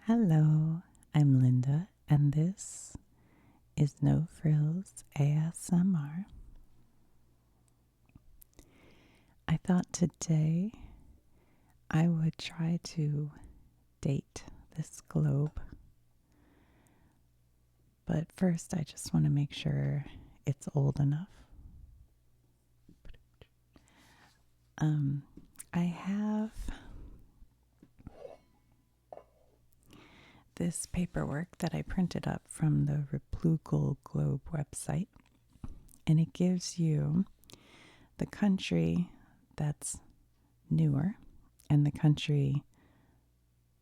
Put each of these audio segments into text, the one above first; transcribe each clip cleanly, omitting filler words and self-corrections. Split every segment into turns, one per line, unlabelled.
Hello, I'm Linda, and this is No Frills ASMR. I thought today I would try to date this globe, but first I just want to make sure it's old enough. I have this paperwork that I printed up from the Replugal Globe website, and it gives you the country that's newer and the country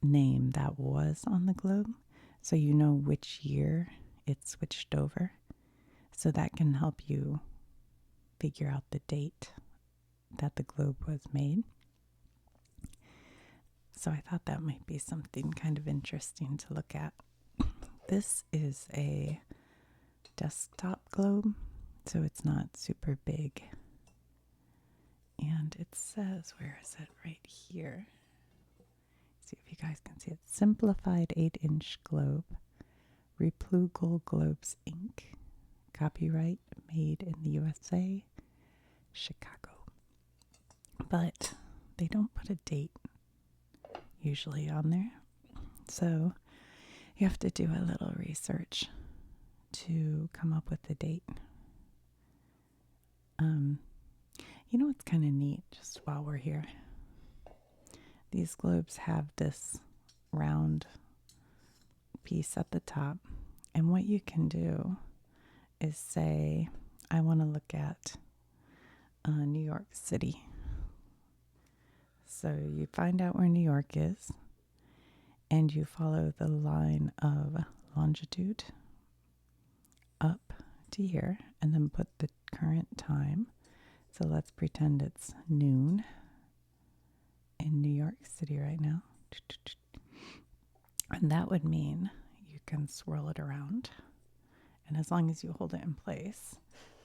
name that was on the globe, so you know which year it switched over. So that can help you figure out the date that the globe was made. So I thought that might be something kind of interesting to look at. This is a desktop globe, so it's not super big. And it says, where is it? Right here. See if you guys can see it. Simplified 8-inch globe. Replugal Globes Inc. Copyright made in the USA, Chicago. But they don't put a date usually on there. So you have to do a little research to come up with the date. You know what's kind of neat, just while we're here? These globes have this round piece at the top, and what you can do is say, I want to look at New York City. So you find out where New York is, and you follow the line of longitude up to here, and then put the current time. So let's pretend it's noon in New York City right now. And that would mean you can swirl it around. And as long as you hold it in place,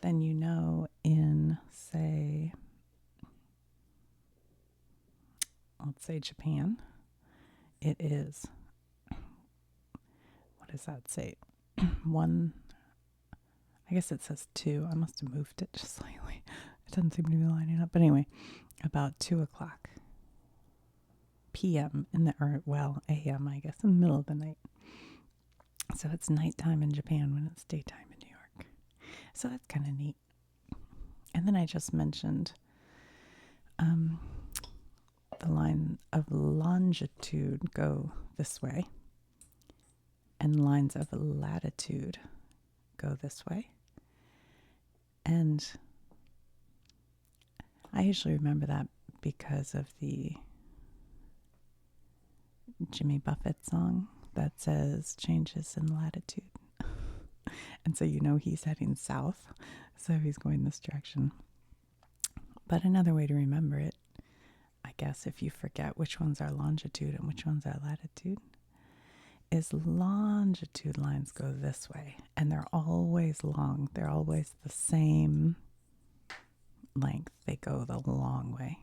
then you know in, say, let's say Japan, it is, what does that say? One, I guess it says 2. I must have moved it just slightly. It doesn't seem to be lining up. But anyway, about 2 o'clock p.m. a.m., I guess, in the middle of the night. So it's nighttime in Japan when it's daytime in New York. So that's kind of neat. And then I just mentioned the line of longitude go this way, and lines of latitude go this way. And I usually remember that because of the Jimmy Buffett song that says changes in latitude. And so you know he's heading south, so he's going this direction. But another way to remember it, I guess, if you forget which ones are longitude and which ones are latitude, is longitude lines go this way, and they're always long. They're always the same length. They go the long way.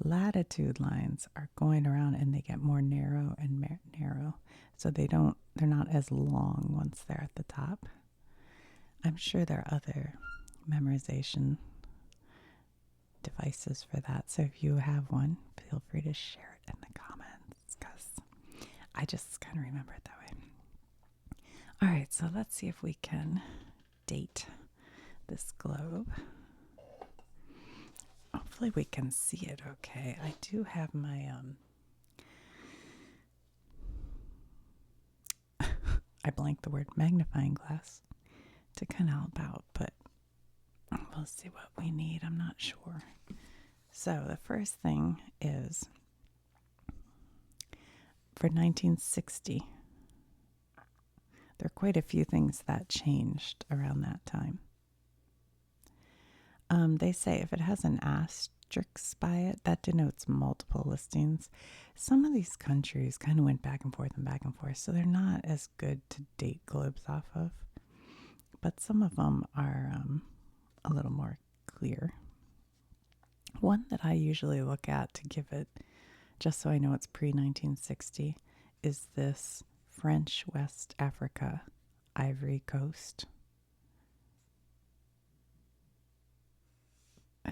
Latitude lines are going around, and they get more narrow and narrow, so they're not as long once they're at the top. I'm sure there are other memorization devices for that, so if you have one, feel free to share it in the comments, because I just kind of remember it that way. All right, so let's see if we can date this globe. Hopefully we can see it okay. I do have my I blanked the word magnifying glass to kind of help out, but we'll see what we need. I'm not sure. So the first thing is for 1960. There are quite a few things that changed around that time. They say if it has an asterisk by it, that denotes multiple listings. Some of these countries kind of went back and forth, so they're not as good to date globes off of. But some of them are a little more clear. One that I usually look at to give it, just so I know it's pre-1960, is this French West Africa, Ivory Coast?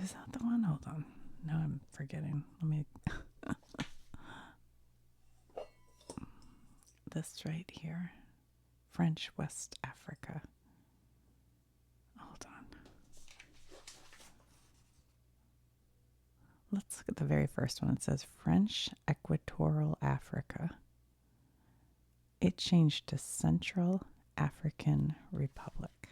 Is that the one? Hold on. No, I'm forgetting. Let me. This right here. French West Africa. Hold on. Let's look at the very first one. It says French Equatorial Africa. It changed to Central African Republic.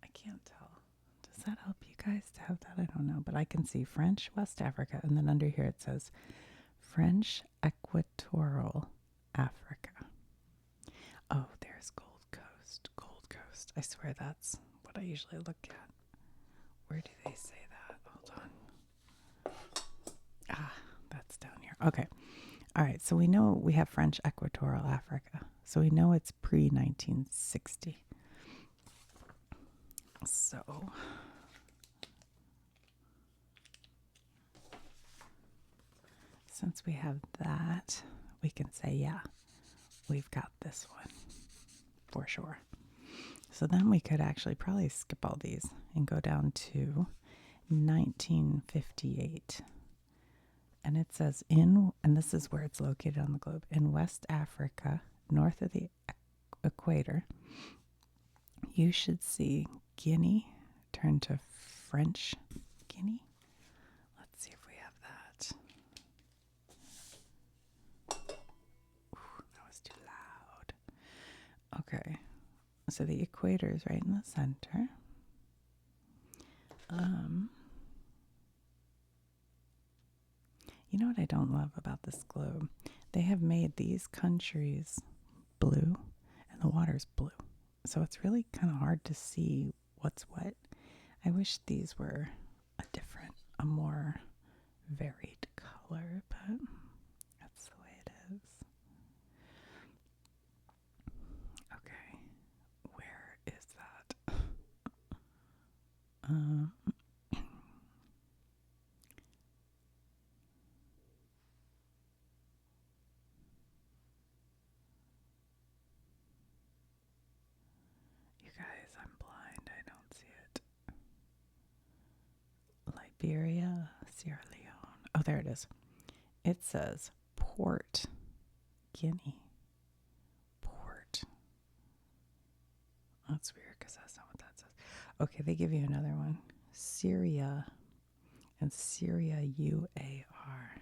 I can't tell. Does that help you guys to have that? I don't know, but I can see French West Africa, and then under here it says French Equatorial Africa. Oh, there's Gold Coast. Gold Coast. I swear that's what I usually look at. Where do they say that? Hold on. Ah, that's down here. Okay. All right. So we know we have French Equatorial Africa. So we know it's pre-1960. So since we have that, we can say, yeah, we've got this one for sure. So then we could actually probably skip all these and go down to 1958. And it says and this is where it's located on the globe, in West Africa, north of the equator, you should see Guinea turn to French Guinea. Let's see if we have that. Ooh, that was too loud. Okay. So the equator is right in the center. You know what I don't love about this globe? They have made these countries blue and the water's blue. So it's really kind of hard to see what's what. I wish these were a more varied color, but that's the way it is. Okay, where is that? You guys, I'm blind. I don't see it. Liberia, Sierra Leone. Oh, there it is. It says Port Guinea. Port. That's weird because that's not what that says. Okay, they give you another one. Syria and Syria UAR.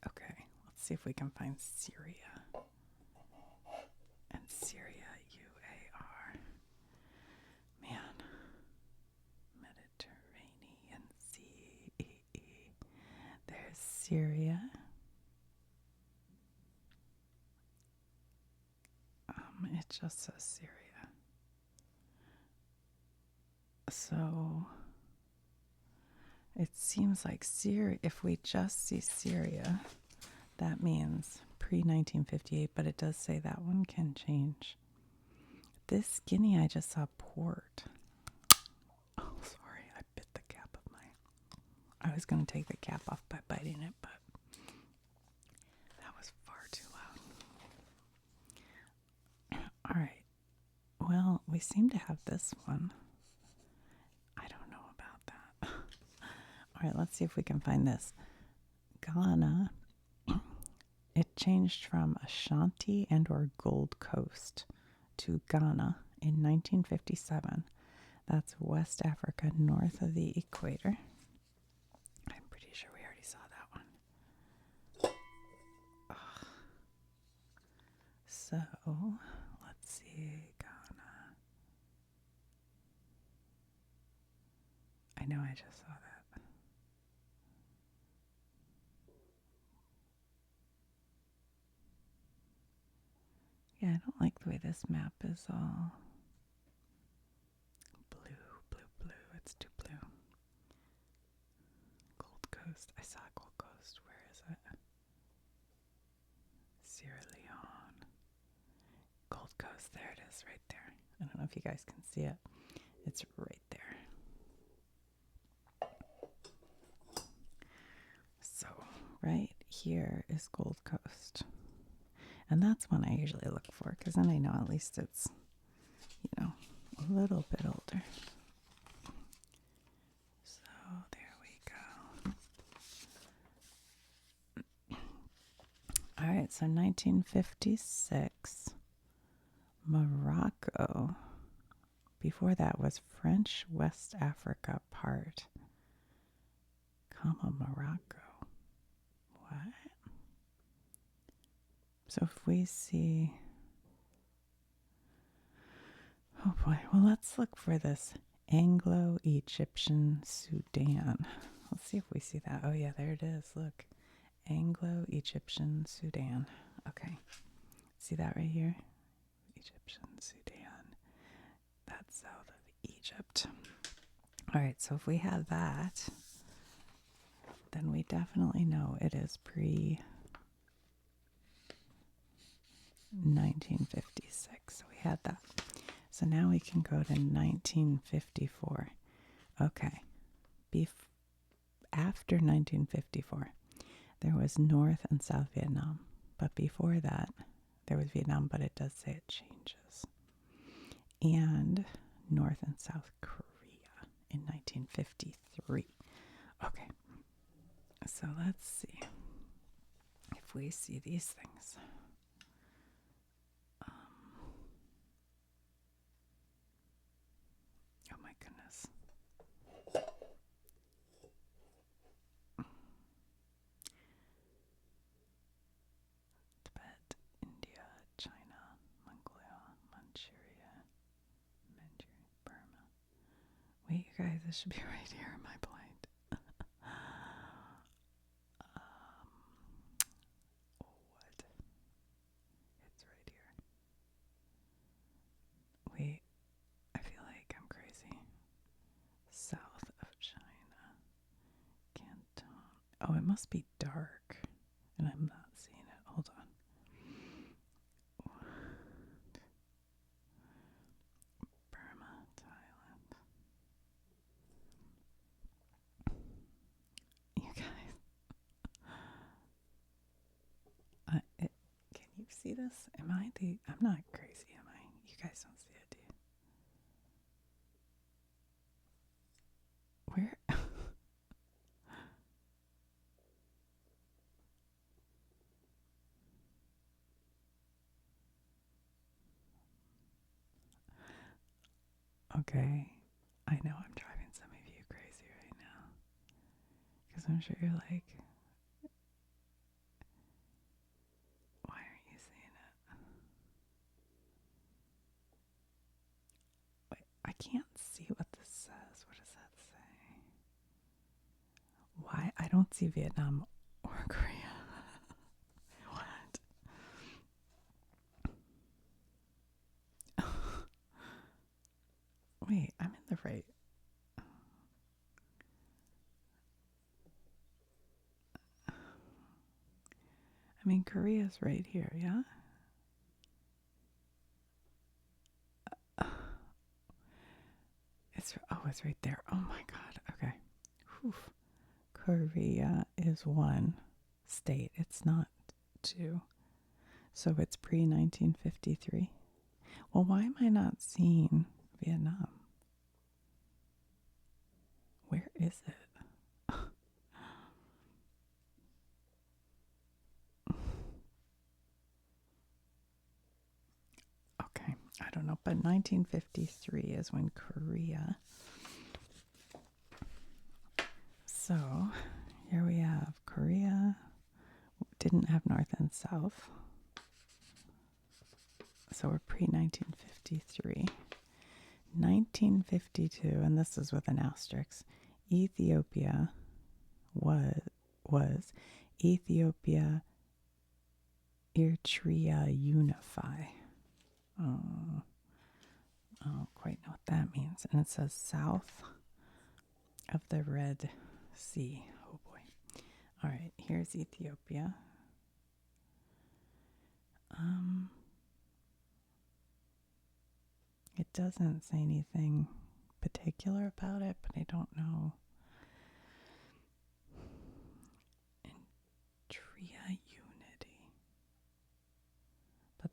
Okay, let's see if we can find Syria and Syria UAR. Man, Mediterranean Sea. There's Syria. It just says Syria. So it seems like Syria, if we just see Syria, that means pre-1958, but it does say that one can change. This Guinea, I just saw port. Oh, sorry, I bit the cap of I was going to take the cap off by biting it, but that was far too loud. All right. Well, we seem to have this one. I don't know about that. All right, let's see if we can find this. Ghana. It changed from Ashanti and or Gold Coast to Ghana in 1957. That's West Africa, north of the equator. I'm pretty sure we already saw that one. Ugh. So, let's see, Ghana. I know I just saw that. Yeah, I don't like the way this map is all blue. It's too blue. Gold Coast. I saw Gold Coast. Where is it? Sierra Leone. Gold Coast. There it is, right there. I don't know if you guys can see it. It's right there. right here is Gold Coast. And that's one I usually look for because then I know at least it's, a little bit older. So there we go. All right, so 1956, Morocco. Before that was French West Africa part, Morocco. What? So if we see, oh boy, well, let's look for this Anglo-Egyptian Sudan. Let's see if we see that. Oh yeah, there it is. Look, Anglo-Egyptian Sudan. Okay, see that right here? Egyptian Sudan. That's south of Egypt. All right, so if we have that, then we definitely know it is pre 1956. So we had that. So now we can go to 1954. Okay. After 1954, there was North and South Vietnam. But before that, there was Vietnam, but it does say it changes. And North and South Korea in 1953. Okay. So let's see if we see these things. Oh my goodness. Tibet, India, China, Mongolia, Manchuria, Burma. Wait, you guys, this should be right here. Am I blind? What? It's right here. Wait, I feel like I'm crazy. South of China. Canton. Oh, it must be dark. And I'm not seeing it. Hold on. What? Burma, Thailand. You guys. Can you see this? I'm not crazy, am I? You guys don't see it, do you? Where? Okay. I know I'm driving some of you crazy right now. Because I'm sure you're like, why aren't you seeing it? Wait, I can't see what this says. What does that say? Why? I don't see Vietnam or Korea. What? Wait, I'm in the right. I mean, Korea's right here, yeah? It's right there. Oh my God. Okay. Whew. Korea is one state. It's not two. So it's pre 1953. Well, why am I not seeing Vietnam? Where is it? Okay, I don't know, but 1953 is when Korea. So here we have Korea, didn't have North and South. So we're pre 1953. 1952, and this is with an asterisk, Ethiopia was Ethiopia Eritrea unify. I don't quite know what that means. And it says south of the Red Sea. Oh boy. All right, here's Ethiopia. It doesn't say anything particular about it, but I don't know.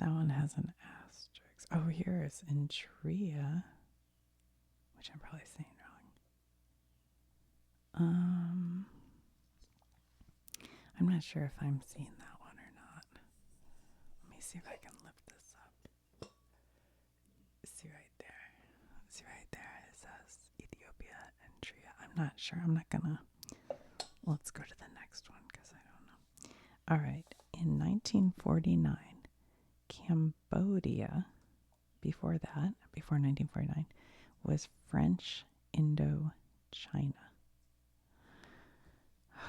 That one has an asterisk. Oh, here is Intria, which I'm probably saying wrong. I'm not sure if I'm seeing that one or not. Let me see if I can lift this up. See right there. See right there. It says Ethiopia and Tria. I'm not sure. I'm not gonna. Let's go to the next one because I don't know. All right. In 1949, Cambodia, before 1949, was French Indochina.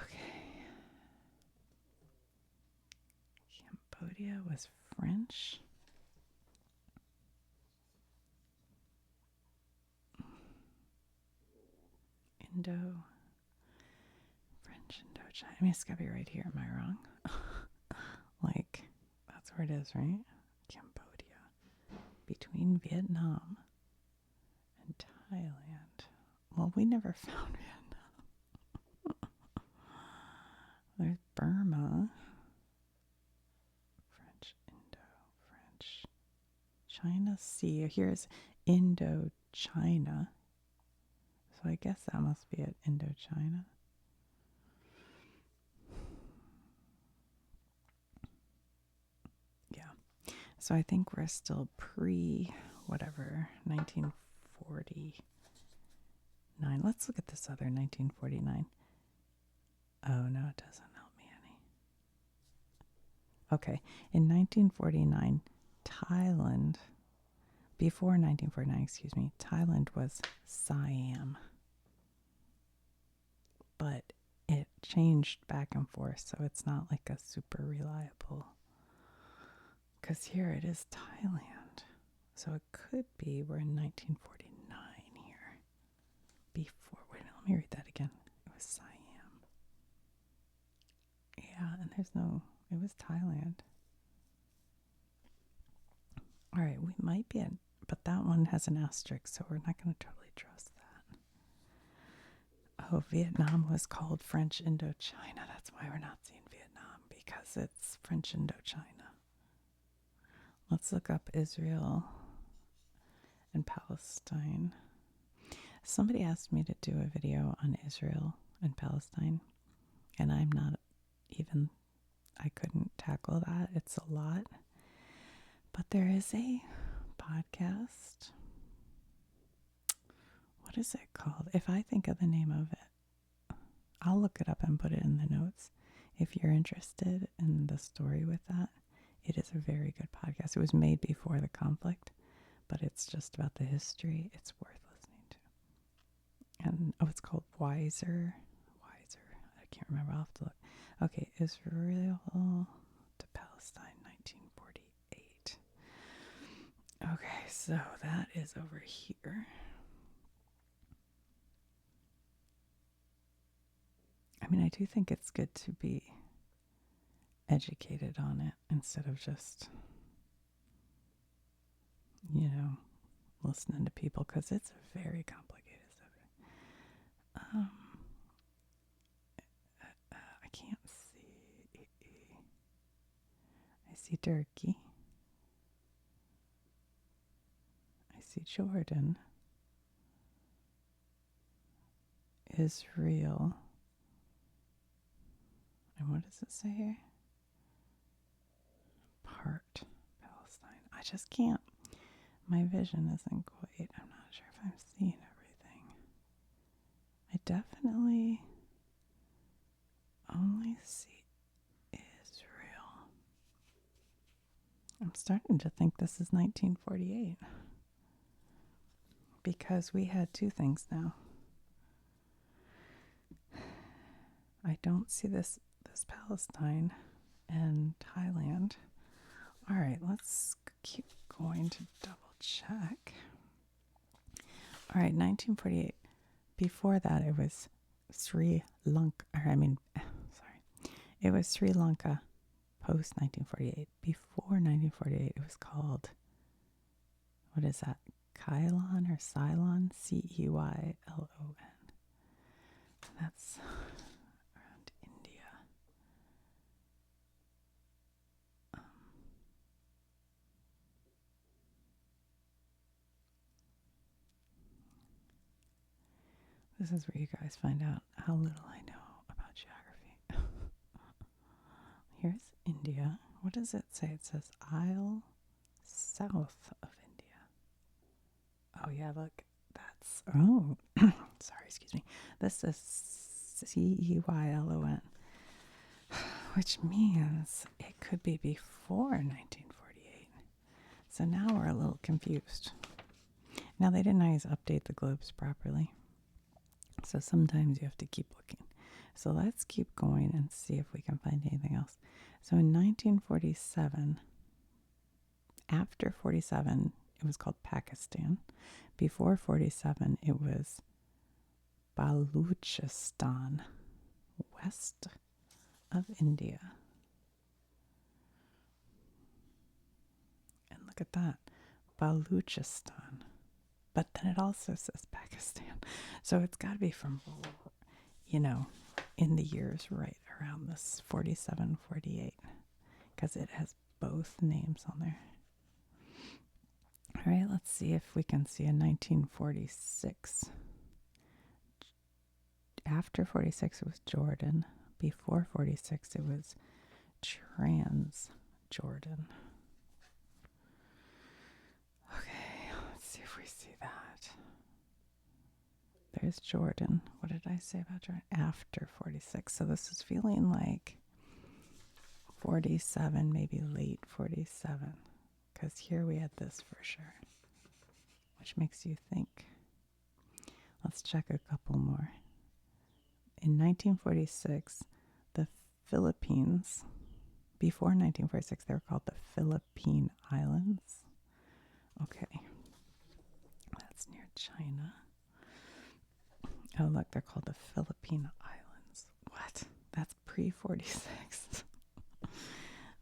Okay. Cambodia was French. French Indochina. I mean, it's gotta be right here. Am I wrong? Like, that's where it is, right? Cambodia. Between Vietnam and Thailand. Well, we never found Vietnam. There's Burma. French. China Sea. Here's Indochina. So I guess that must be it, Indochina. Yeah. So I think we're still whatever, 1949. Let's look at this other 1949. Oh, no, it doesn't help me any. Okay. In 1949, before 1949, Thailand was Siam. But it changed back and forth, so it's not like a super reliable. Because here it is Thailand. So it could be we're in 1949 here. Wait, let me read that again. It was Siam. Yeah, and it was Thailand. All right, we might be but that one has an asterisk, so we're not going to totally trust that. Oh, Vietnam was called French Indochina. That's why we're not seeing Vietnam, because it's French Indochina. Let's look up Israel and Palestine. Somebody asked me to do a video on Israel and Palestine, and I couldn't tackle that. It's a lot. But there is a podcast. What is it called? If I think of the name of it, I'll look it up and put it in the notes. If you're interested in the story with that, it is a very good podcast. It was made before the conflict, but it's just about the history. It's worth listening to. And it's called Wiser. I can't remember. I'll have to look. Okay, Israel to Palestine, 1948. Okay, so that is over here. I mean, I do think it's good to be educated on it instead of just, listening to people, because it's a very complicated subject. I can't see. I see Turkey. I see Jordan. Israel. And what does it say here? Part Palestine. I just can't. My vision isn't quite. I'm not sure if I'm seeing everything. I definitely only see Israel. I'm starting to think this is 1948. Because we had two things now. I don't see this Palestine and Thailand. All right, let's keep going to double check. All right, 1948. Before that, it was Sri Lanka. It was Sri Lanka post 1948. Before 1948, it was called, what is that? Ceylon or Ceylon? Ceylon. That's around India. This is where you guys find out how little I know about geography. Here's India. What does it say? It says Isle south of India. Oh, yeah, look. That's, oh, sorry, excuse me. This is Ceylon, which means it could be before 1948. So now we're a little confused. Now, they didn't always update the globes properly. So sometimes you have to keep looking. So let's keep going and see if we can find anything else. So in 1947, after 47, it was called Pakistan. Before 47, it was Baluchistan, west of India. And look at that, Baluchistan. But then it also says Pakistan. So it's got to be from, in the years right around this 47, 48, because it has both names on there. All right, let's see if we can see a 1946. After 46, it was Jordan. Before 46, it was Transjordan. Okay, let's see if we see that. There's Jordan. What did I say about Jordan? After 46. So this is feeling like 47, maybe late 47. Because here we had this for sure. Which makes you think. Let's check a couple more. In 1946, the Philippines, before 1946, they were called the Philippine Islands. Okay. That's near China. Oh, look, they're called the Philippine Islands. What? That's pre-46.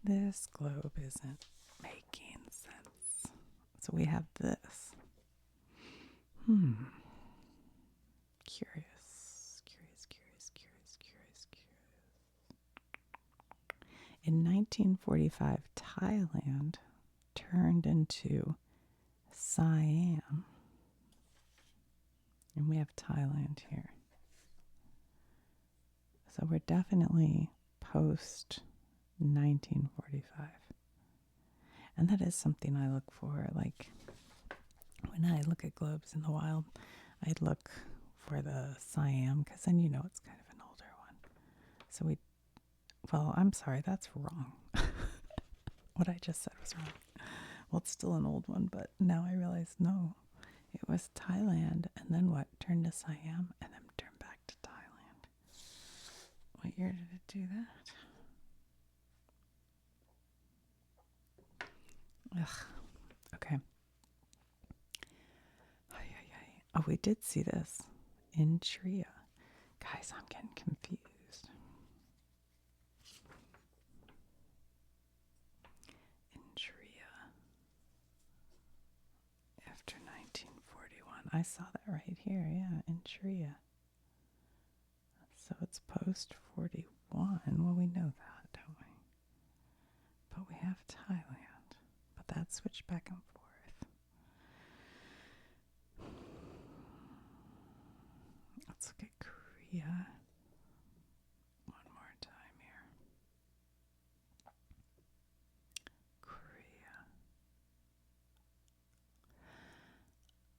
This globe isn't making sense. So we have this. Curious. In 1945, Thailand turned into Siam. And we have Thailand here. So we're definitely post 1945. And that is something I look for. Like when I look at globes in the wild, I'd look for the Siam because then it's kind of an older one. So I'm sorry, that's wrong. What I just said was wrong. Well, it's still an old one, but now I realize no. It was Thailand, and then what? Turned to Siam, and then turned back to Thailand. What year did it do that? Ugh. Okay. Oh, we did see this in Tria. Guys, I'm getting confused. In Tria. After 1941. I saw that right here, yeah, in Tria. So it's post 41. Well, we know that, don't we? But we have Thailand. But that switched back and forth. Let's look at Korea one more time here. Korea.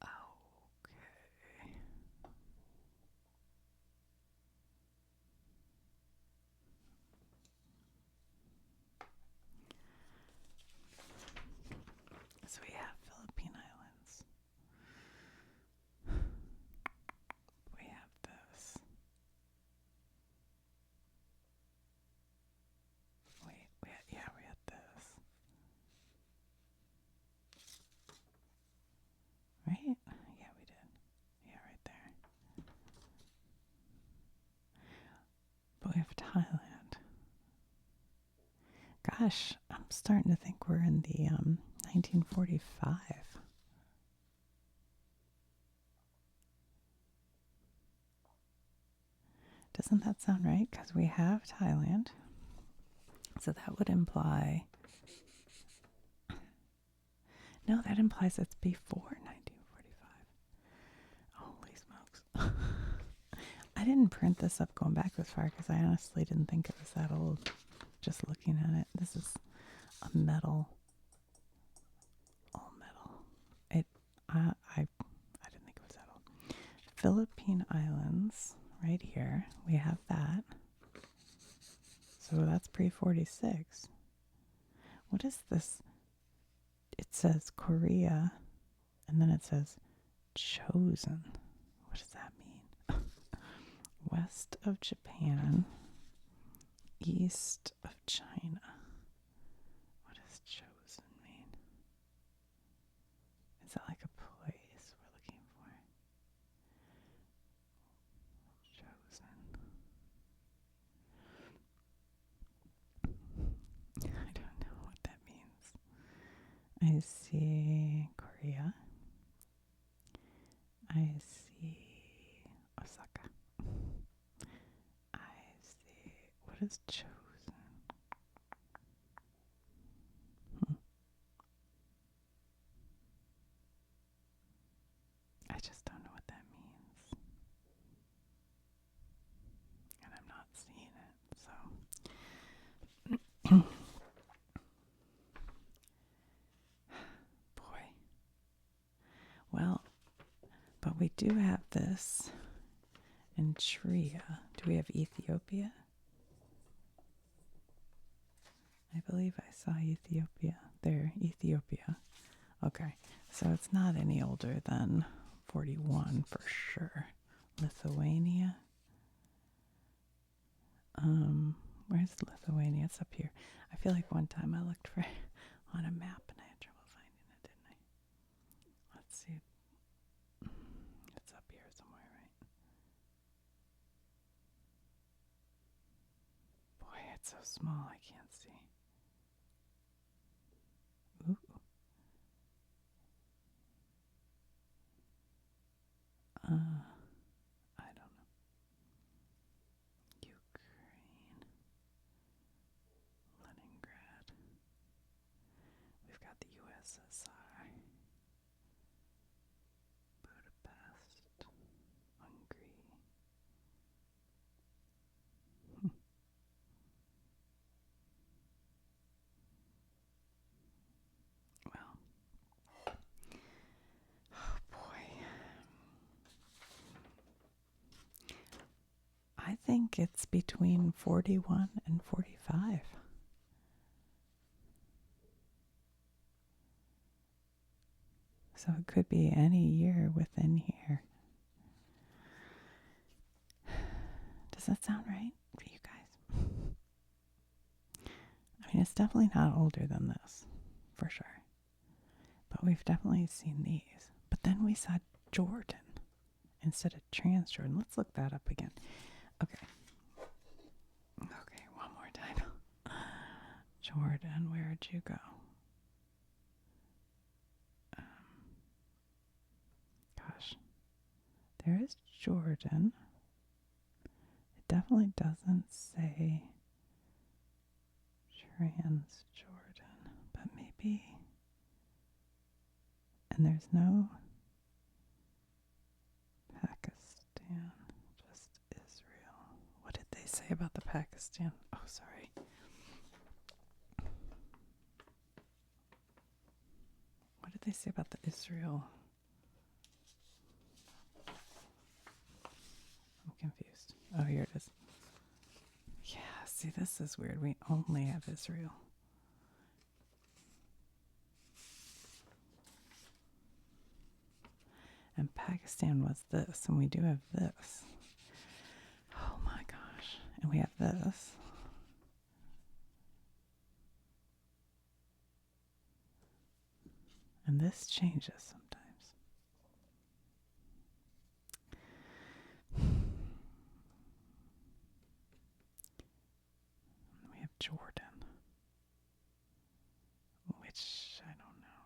Okay. So we have Philippine Islands. We have this. We had this. Right? Yeah, we did. Yeah, right there. But we have Thailand. Gosh, I'm starting to think we're in the 1945. Doesn't that sound right? Because we have Thailand. So that would imply... No, that implies it's before 1945. Holy smokes. I didn't print this up going back this far because I honestly didn't think it was that old. Just looking at it, this is a metal, all metal. I didn't think it was that old. Philippine Islands, right here. We have that. So that's pre-46. What is this? It says Korea, and then it says chosen. What does that mean? West of Japan, east of China. What does chosen mean? Is that like a place we're looking for? Chosen. I don't know what that means. I see Korea. I see Osaka. I see. What is chosen? I just don't know what that means. And I'm not seeing it, so. Boy. Well, but we do have this in Tria. Do we have Ethiopia? I believe I saw Ethiopia. There, Ethiopia. Okay, so it's not any older than 41 for sure. Lithuania. Where's Lithuania? It's up here. I feel like one time I looked for it on a map and I had trouble finding it, didn't I? Let's see. It's up here somewhere, right? Boy, it's so small I can't see. Ooh. I don't know. Ukraine. Leningrad. We've got the USSR. Budapest. Hungary. Well. Oh boy. I think it's between 41 and 45. So it could be any year within here. Does that sound right for you guys? I mean, it's definitely not older than this, for sure. But we've definitely seen these. But then we saw Jordan instead of Transjordan. Let's look that up again. Okay. Okay, one more time. Jordan, where'd you go? Gosh. There is Jordan. It definitely doesn't say Transjordan, but maybe. And there's no Pakistan, just Israel. What did they say about the Pakistan? Oh, sorry. What did they say about the Israel? I'm confused. Oh, here it is. Yeah, see, this is weird. We only have Israel. And Pakistan was this, and we do have this. Oh my gosh. And we have this. And this changes sometimes. We have Jordan, which I don't know.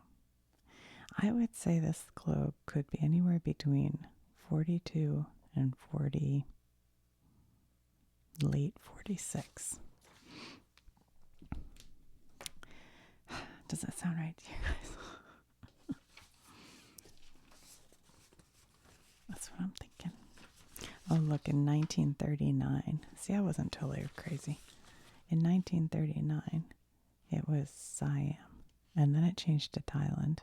I would say this globe could be anywhere between 42 and 40, late 46. Does that sound right to you guys? That's what I'm thinking. Oh, look, in 1939. See, I wasn't totally crazy. In 1939, it was Siam. And then it changed to Thailand.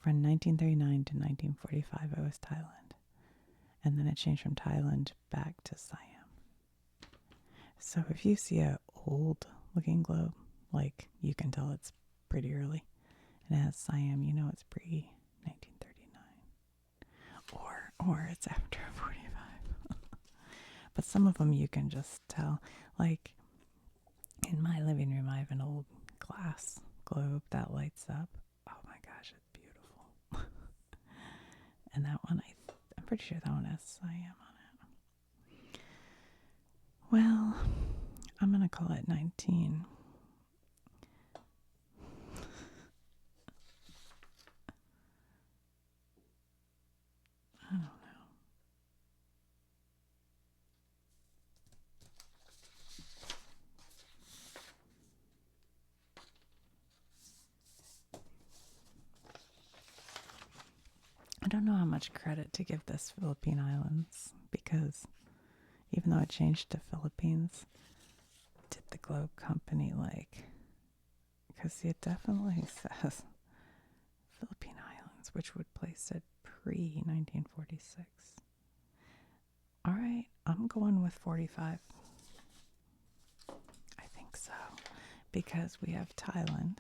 From 1939 to 1945, it was Thailand. And then it changed from Thailand back to Siam. So if you see a old looking globe, like you can tell it's pretty early, and it has Siam, you know it's pre 1939. Or it's after 45. But some of them you can just tell. Like in my living room, I have an old glass globe that lights up. Oh my gosh, it's beautiful. And that one, I'm pretty sure that one has Siam on it. Well, I'm going to call it 19. I don't know. I don't know how much credit to give this Philippine Islands, because even though it changed to Philippines, did the Globe Company because it definitely says Philippine Islands, which would place it pre 1946. All right, I'm going with 45. I think so, because we have Thailand.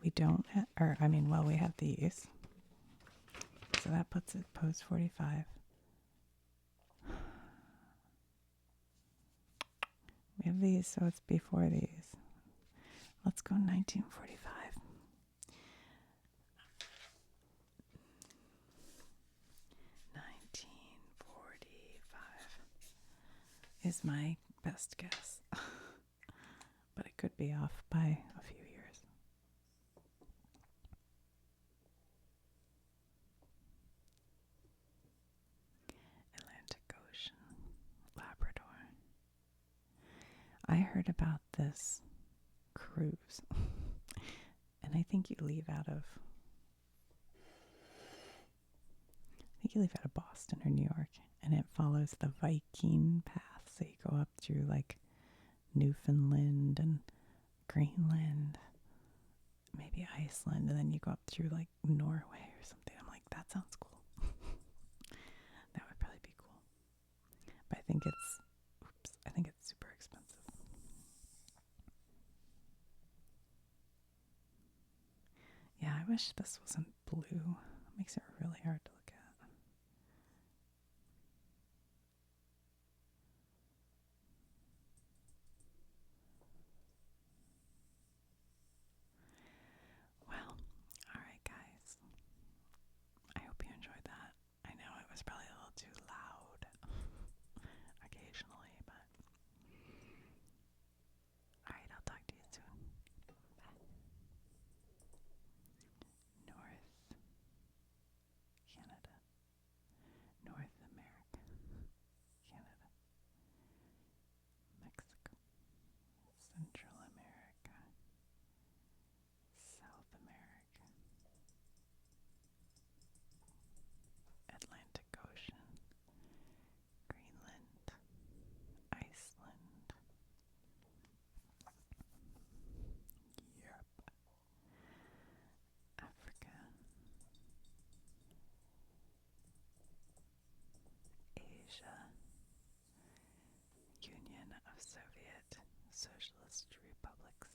We don't, we have these. So that puts it post 45. We have these, so it's before these. Let's go 1945. 1945 is my best guess. But it could be off by a few years. Atlantic Ocean, Labrador. I heard about this cruise, and I think you leave out of Boston or New York, and it follows the Viking path. So you go up through like Newfoundland and Greenland, maybe Iceland, and then you go up through like Norway or something. I'm like, that sounds cool. That would probably be cool. But I think it's super expensive. Yeah, I wish this wasn't blue. It makes it really hard to look at. Well, all right, guys. I hope you enjoyed that. I know it was probably a little too loud occasionally, but all right, I'll talk to you soon. Bye. North Canada, North America, Canada, Mexico, Central America, South America, Atlantic Ocean, Greenland, Iceland, Europe, Africa, Asia, Union of Soviet Socialist Republics,